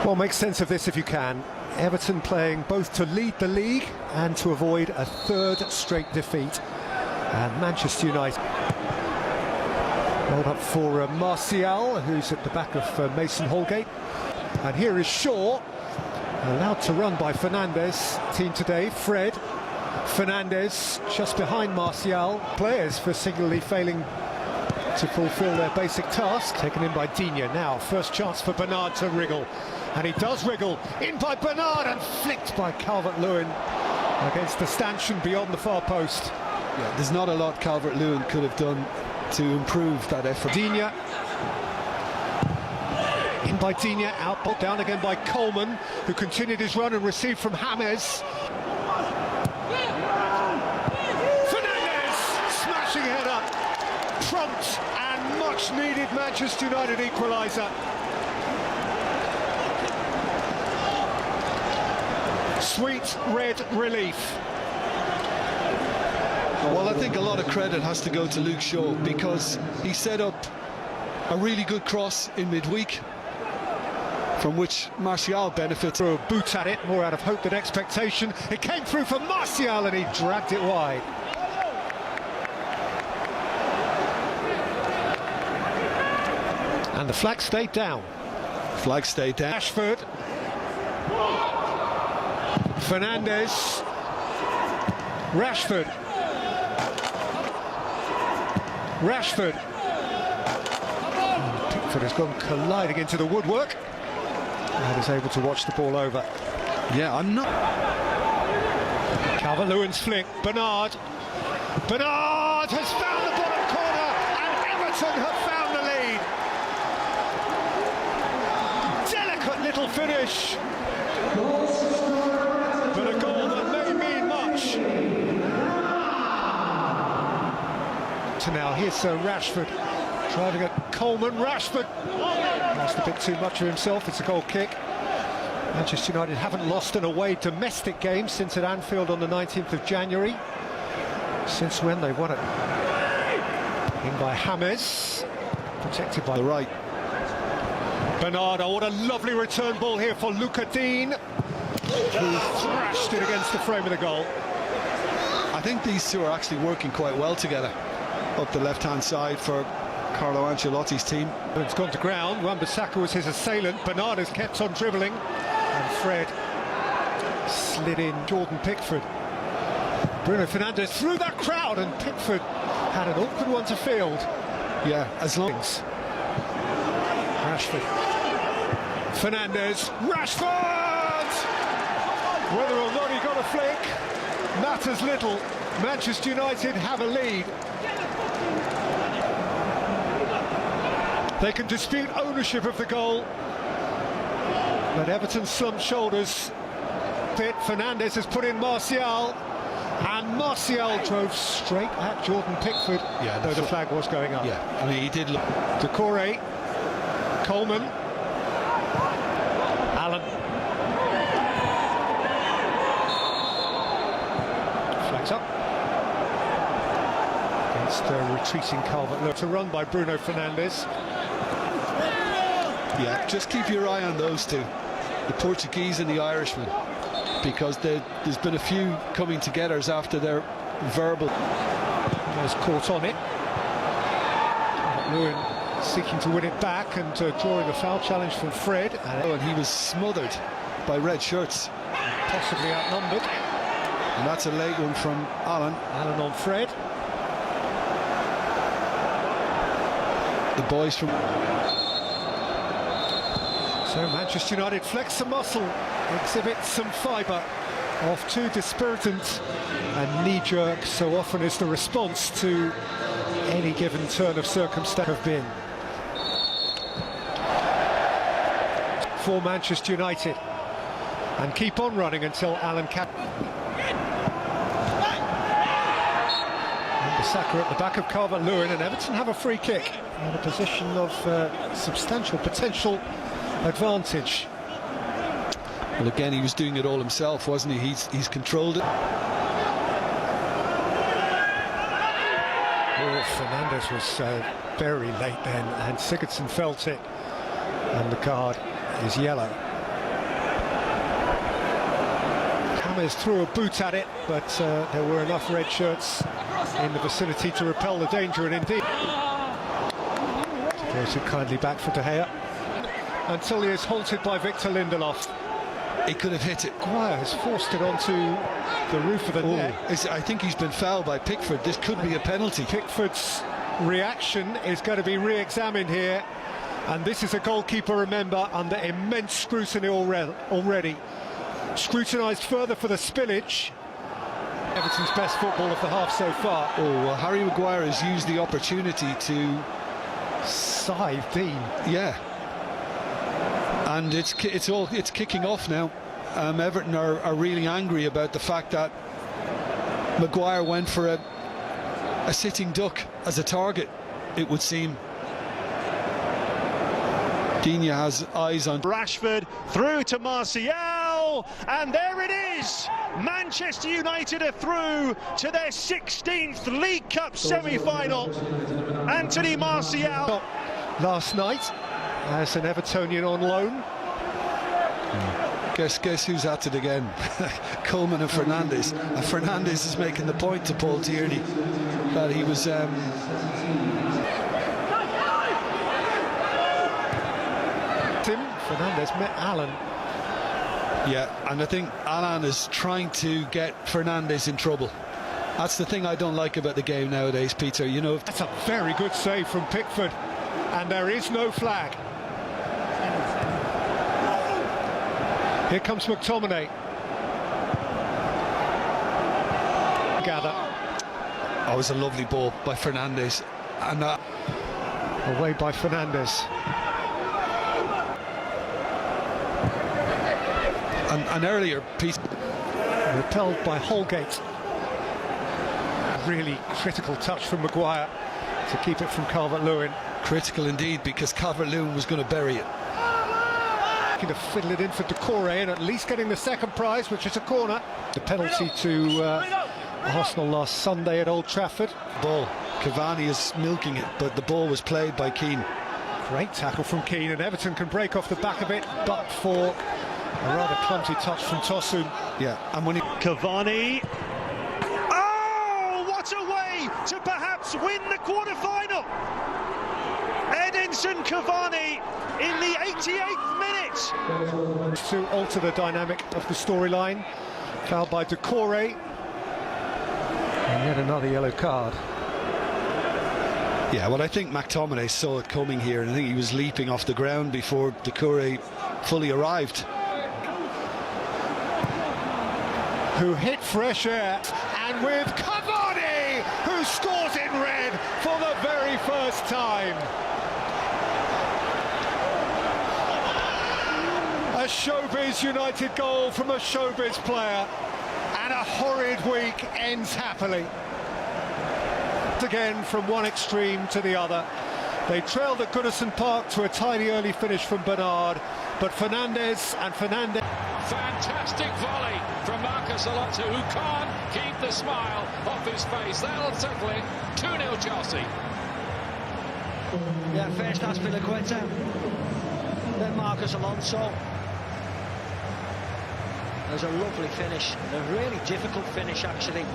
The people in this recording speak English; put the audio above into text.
Well, make sense of this if you can. Everton playing both to lead the league and to avoid a third straight defeat. And Manchester United rolled up for Martial, who's at the back of Mason Holgate. And here is Shaw, allowed to run by Fernandes. Team today, Fred, Fernandes just behind Martial. Players for singularly failing to fulfil their basic task. Taken in by Digne now. First chance for Bernard to wriggle. And he does wriggle. In by Bernard and flicked by Calvert-Lewin against the stanchion beyond the far post. Yeah, there's not a lot Calvert-Lewin could have done to improve that effort. Digne. In by Digne, out, put down again by Coleman, who continued his run and received from James. Fernandes, smashing head up. Prompt and much needed Manchester United equaliser. Sweet red relief. Well, I think a lot of credit has to go to Luke Shaw, because he set up a really good cross in midweek, from which Martial benefits. Threw a boot at it, more out of hope than expectation. It came through for Martial and he dragged it wide. And the flag stayed down. Flag stayed down. Rashford. Fernandes. Rashford. Rashford. Pickford has gone colliding into the woodwork and is able to watch the ball over. Yeah, I'm not. Calvert-Lewin's flick. Bernard. Bernard has found the bottom corner and Everton have found the lead. Delicate little finish. But a goal that may mean much. To now, here's Rashford driving at Coleman. Rashford lost a bit too much of himself. It's a goal kick. Manchester United haven't lost an away domestic game since at Anfield on the 19th of January. Since when they won it. In by James, protected by the right. Bernardo, what a lovely return ball here for Luca Dean, who thrashed it against the frame of the goal. I think these two are actually working quite well together up the left-hand side for Carlo Ancelotti's team. It's gone to ground. Wan-Bissaka was his assailant. Bernard has kept on dribbling, and Fred slid in. Jordan Pickford. Bruno Fernandes through that crowd, and Pickford had an awkward one to field. Yeah, as long as Rashford. Fernandes. Rashford! Whether or not he got a flick matters little. Manchester United have a lead. They can dispute ownership of the goal, but Everton slumped shoulders. Fernandes has put in Martial, and Martial drove straight at Jordan Pickford, though the flag was going up. Yeah, I mean, he did look. Decore, Coleman, Allen. Flags up. Against retreating Calvert-Lewin. To run by Bruno Fernandes. Yeah, just keep your eye on those two, the Portuguese and the Irishman, because there's been a few coming together after their verbal. Was caught on it. Lewin seeking to win it back and drawing a foul challenge from Fred. And he was smothered by red shirts. Possibly outnumbered. And that's a late one from Allen. Allen on Fred. The boys from... So Manchester United flex some muscle, exhibit some fibre off two dispiritant and knee-jerk, so often is the response to any given turn of circumstance have been. For Manchester United, and keep on running until Allen Wan-Bissaka at the back of Calvert-Lewin, and Everton have a free kick in a position of substantial potential advantage. Well, again, he was doing it all himself, wasn't he? He's controlled it. Oh, Fernandes was very late then, and Sigurdsson felt it, and the card is yellow. James threw a boot at it, but there were enough red shirts in the vicinity to repel the danger, and indeed throws it kindly back for De Gea until he is halted by Victor Lindelof. He could have hit it. Maguire has forced it onto the roof of the net. I think he's been fouled by Pickford. This could be a penalty. Pickford's reaction is going to be re-examined here, and this is a goalkeeper, remember, under immense scrutiny already. Scrutinised further for the spillage. Everton's best football of the half so far. Well, Harry Maguire has used the opportunity to scythe Dean. Yeah, and it's kicking off now. Everton are really angry about the fact that Maguire went for a sitting duck as a target, it would seem. Digne has eyes on Rashford through to Martial, and there it is. Manchester United are through to their 16th League Cup semi-final. Anthony Martial. Last night as an Evertonian on loan. Guess who's at it again? Coleman and Fernandes. And Fernandes is making the point to Paul Tierney that he was Fernandes met Alan. Yeah, and I think Alan is trying to get Fernandes in trouble. That's the thing I don't like about the game nowadays, Peter. You know, that's a very good save from Pickford, and there is no flag. Here comes McTominay. Gather. Oh, it was a lovely ball by Fernandes, and away by Fernandes. An earlier piece repelled by Holgate. Really critical touch from Maguire to keep it from Calvert-Lewin. Critical indeed, because Calvert-Lewin was going to bury it. Looking to fiddle it in for Decore, and at least getting the second prize, which is a corner. The penalty to Arsenal last Sunday at Old Trafford. Ball. Cavani is milking it, but the ball was played by Keane. Great tackle from Keane, and Everton can break off the back of it, but for a rather clumsy touch from Tosun. Yeah, and when he... Cavani. Oh, what a way to perhaps win the quarter-final. Edinson Cavani in the 88th minute. To alter the dynamic of the storyline. Fouled by Decore. And yet another yellow card. Yeah, well, I think McTominay saw it coming here, and I think he was leaping off the ground before Decore fully arrived. Who hit fresh air, and with Cavani, who scores in red for the very first time. A Showbiz United goal from a Showbiz player, and a horrid week ends happily. Again from one extreme to the other. They trailed at Goodison Park to a tiny early finish from Bernard, but Fernandes. Fantastic volley from Marcus Alonso, who can't keep the smile off his face. That'll settle it. 2-0 Chelsea. Yeah, first Azpilicueta, then Marcus Alonso. There's a lovely finish, a really difficult finish actually.